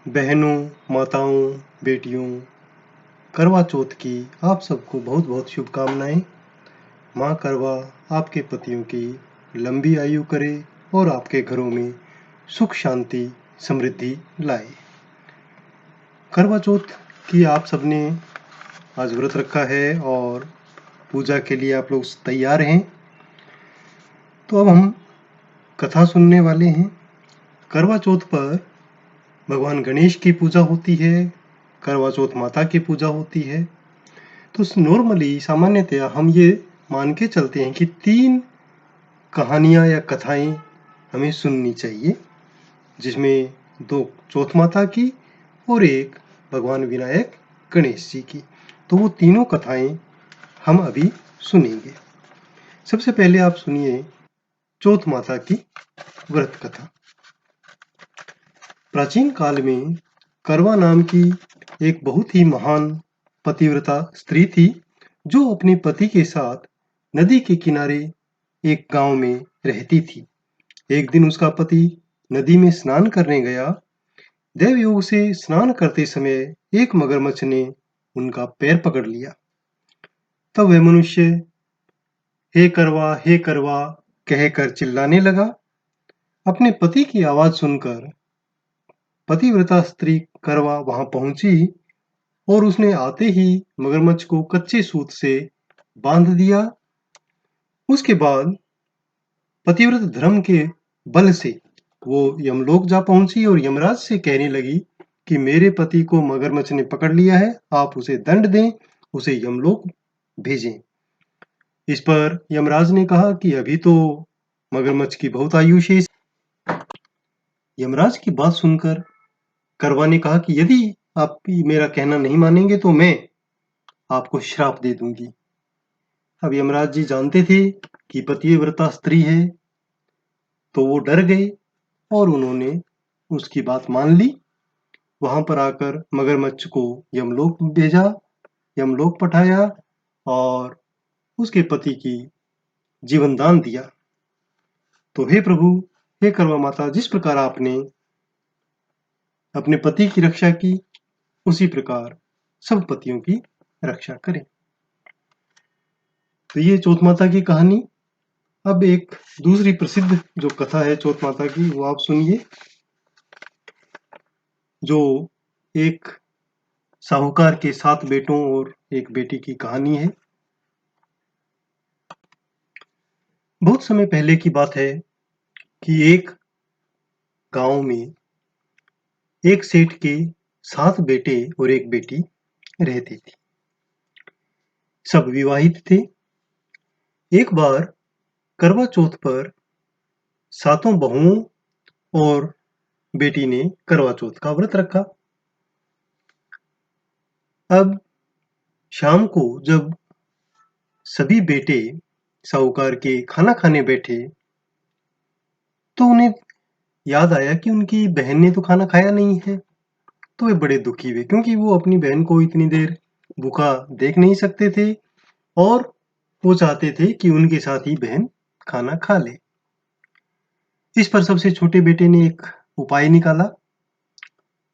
बहनों, माताओं, बेटियों, करवा चौथ की आप सबको बहुत बहुत शुभकामनाएं। माँ करवा आपके पतियों की लंबी आयु करे और आपके घरों में सुख शांति समृद्धि लाए। करवा चौथ की आप सबने आज व्रत रखा है और पूजा के लिए आप लोग तैयार हैं। तो अब हम कथा सुनने वाले हैं। करवा चौथ पर भगवान गणेश की पूजा होती है, करवा चौथ माता की पूजा होती है। तो नॉर्मली सामान्यतया हम ये मान के चलते हैं कि 3 कहानियाँ या कथाएँ हमें सुननी चाहिए, जिसमें 2 चौथ माता की और 1 भगवान विनायक गणेश जी की। तो वो तीनों कथाएँ हम अभी सुनेंगे। सबसे पहले आप सुनिए चौथ माता की व्रत कथा। प्राचीन काल में करवा नाम की एक बहुत ही महान पतिव्रता स्त्री थी, जो अपने पति के साथ नदी के किनारे एक गांव में रहती थी। एक दिन उसका पति नदी में स्नान करने गया। दैवयोग से स्नान करते समय एक मगरमच्छ ने उनका पैर पकड़ लिया। तब वह मनुष्य हे करवा कहकर चिल्लाने लगा। अपने पति की आवाज सुनकर पतिव्रता स्त्री करवा वहां पहुंची और उसने आते ही मगरमच्छ को कच्चे सूत से बांध दिया। उसके बाद पतिव्रत धर्म के बल से वो यमलोक जा पहुंची और यमराज से कहने लगी कि मेरे पति को मगरमच्छ ने पकड़ लिया है, आप उसे दंड दें, उसे यमलोक भेजें। इस पर यमराज ने कहा कि अभी तो मगरमच्छ की बहुत आयु शेष। यमराज की बात सुनकर करवा ने कहा कि यदि आप मेरा कहना नहीं मानेंगे तो मैं आपको श्राप दे दूंगी। अब यमराज जी जानते थे कि पतिव्रता स्त्री है, तो वो डर गए और उन्होंने उसकी बात मान ली। वहां पर आकर मगरमच्छ को यमलोक भेजा, यमलोक पठाया और उसके पति की जीवन दान दिया। तो हे प्रभु, हे करवा माता, जिस प्रकार आपने अपने पति की रक्षा की, उसी प्रकार सब पतियों की रक्षा करें। तो ये चौथ माता की कहानी। अब एक दूसरी प्रसिद्ध जो कथा है चौथ माता की, वो आप सुनिए, जो एक साहूकार के 7 बेटों और एक बेटी की कहानी है। बहुत समय पहले की बात है कि एक गांव में एक सेठ के 7 बेटे और एक बेटी रहती थी। सब विवाहित थे। एक बार करवा चौथ पर 7 बहुओं और बेटी ने करवा चौथ का व्रत रखा। अब शाम को जब सभी बेटे साहूकार के खाना खाने बैठे, तो उन्हें याद आया कि उनकी बहन ने तो खाना खाया नहीं है। तो वे बड़े दुखी हुए, क्योंकि वो अपनी बहन को इतनी देर भूखा देख नहीं सकते थे और वो चाहते थे कि उनके साथ ही बहन खाना खा ले। इस पर सबसे छोटे बेटे ने एक उपाय निकाला।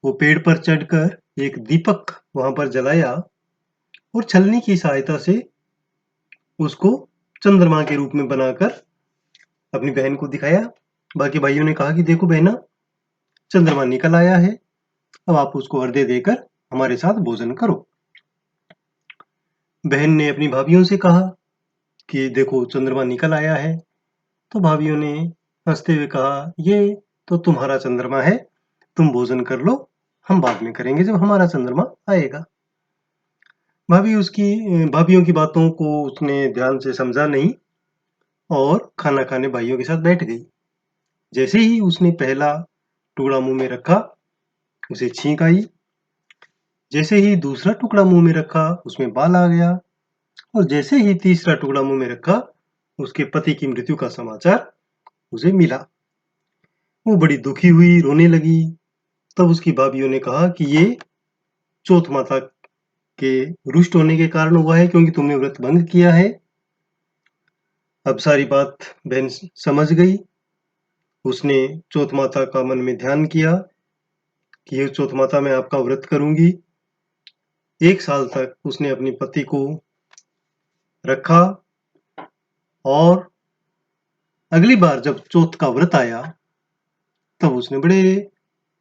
वो पेड़ पर चढ़कर एक दीपक वहां पर जलाया और छलनी की सहायता से उसको चंद्रमा के रूप में बनाकर अपनी बहन को दिखाया। बाकी भाइयों ने कहा कि देखो बहना, चंद्रमा निकल आया है, अब आप उसको हृदय देकर हमारे साथ भोजन करो। बहन ने अपनी भाभीयों से कहा कि देखो चंद्रमा निकल आया है। तो भाभीयों ने हंसते हुए कहा, ये तो तुम्हारा चंद्रमा है, तुम भोजन कर लो, हम बाद में करेंगे जब हमारा चंद्रमा आएगा। भाभीयों की बातों को उसने ध्यान से समझा नहीं और खाना खाने भाइयों के साथ बैठ गई। जैसे ही उसने पहला टुकड़ा मुंह में रखा, उसे छींक आई। जैसे ही दूसरा टुकड़ा मुंह में रखा, उसमें बाल आ गया और जैसे ही तीसरा टुकड़ा मुंह में रखा, उसके पति की मृत्यु का समाचार उसे मिला। वो बड़ी दुखी हुई, रोने लगी। तब उसकी भाभीयों ने कहा कि ये चौथ माता के रुष्ट होने के कारण हुआ है, क्योंकि तुमने व्रत भंग किया है। अब सारी बात बहन समझ गई। उसने चौथ माता का मन में ध्यान किया कि ये चौथ माता मैं आपका व्रत करूंगी। 1 साल तक उसने अपने पति को रखा और अगली बार जब चौथ का व्रत आया तब उसने बड़े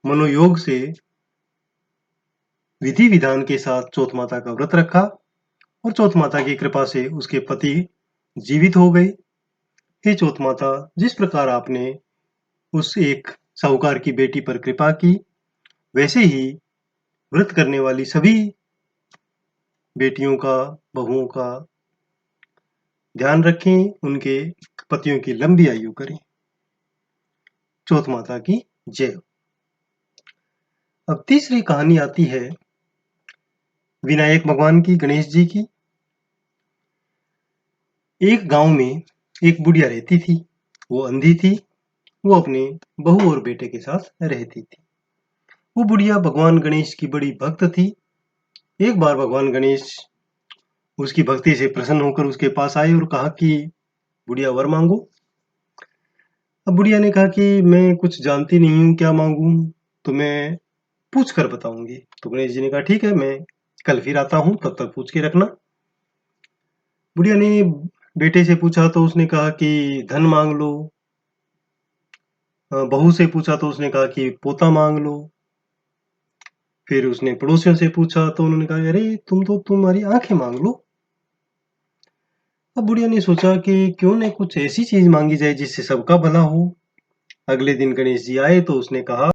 मनोयोग से विधि विधान के साथ चौथ माता का व्रत रखा और चौथ माता की कृपा से उसके पति जीवित हो गए। हे चौथ माता, जिस प्रकार आपने उस एक साहूकार की बेटी पर कृपा की, वैसे ही व्रत करने वाली सभी बेटियों का, बहुओं का ध्यान रखें, उनके पतियों की लंबी आयु करें। चौथ माता की जय हो। अब तीसरी कहानी आती है विनायक भगवान की, गणेश जी की। एक गांव में एक बुढ़िया रहती थी। वो अंधी थी। वो अपने बहू और बेटे के साथ रहती थी। वो बुढ़िया भगवान गणेश की बड़ी भक्त थी। एक बार भगवान गणेश उसकी भक्ति से प्रसन्न होकर उसके पास आए और कहा कि बुढ़िया वर मांगो। अब बुढ़िया ने कहा कि मैं कुछ जानती नहीं हूँ, क्या मांगू, तो मैं पूछ कर बताऊंगी। तो गणेश जी ने कहा ठीक है, मैं कल फिर आता हूँ, तब तक पूछ के रखना। बुढ़िया ने बेटे से पूछा तो उसने कहा कि धन मांग लो। बहू से पूछा तो उसने कहा कि पोता मांग लो। फिर उसने पड़ोसियों से पूछा तो उन्होंने कहा अरे तुम तो तुम्हारी आंखें मांग लो। अब बुढ़िया ने सोचा कि क्यों न कुछ ऐसी चीज मांगी जाए जिससे सबका भला हो। अगले दिन गणेश जी आए तो उसने कहा,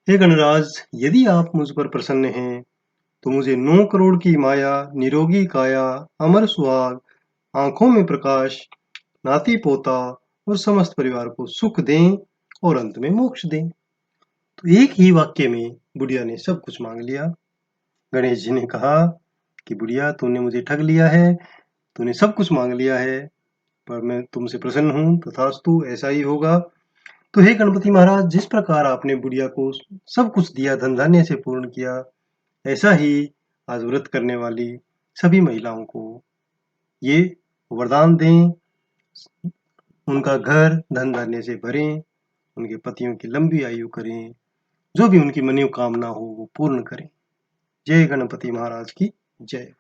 हे गणराज, यदि आप मुझ पर प्रसन्न हैं तो मुझे 9 करोड़ की माया, निरोगी काया, अमर सुहाग, आंखों में प्रकाश, नाती पोता और समस्त परिवार को सुख दें और अंत में मोक्ष दें। तो एक ही वाक्य में बुढ़िया ने सब कुछ मांग लिया। गणेश जी ने कहा कि बुढ़िया, तूने मुझे ठग लिया है, तूने सब कुछ मांग लिया है, पर मैं तुमसे प्रसन्न हूँ, तथास्तु, ऐसा ही होगा। तो हे गणपति महाराज, जिस प्रकार आपने बुढ़िया को सब कुछ दिया, धन धान्य से पूर्ण किया, ऐसा ही आज व्रत करने वाली सभी महिलाओं को ये वरदान दें, उनका घर धन धान्य से भरें, उनके पतियों की लंबी आयु करें, जो भी उनकी मनोकामना हो वो पूर्ण करें। जय गणपति महाराज की जय।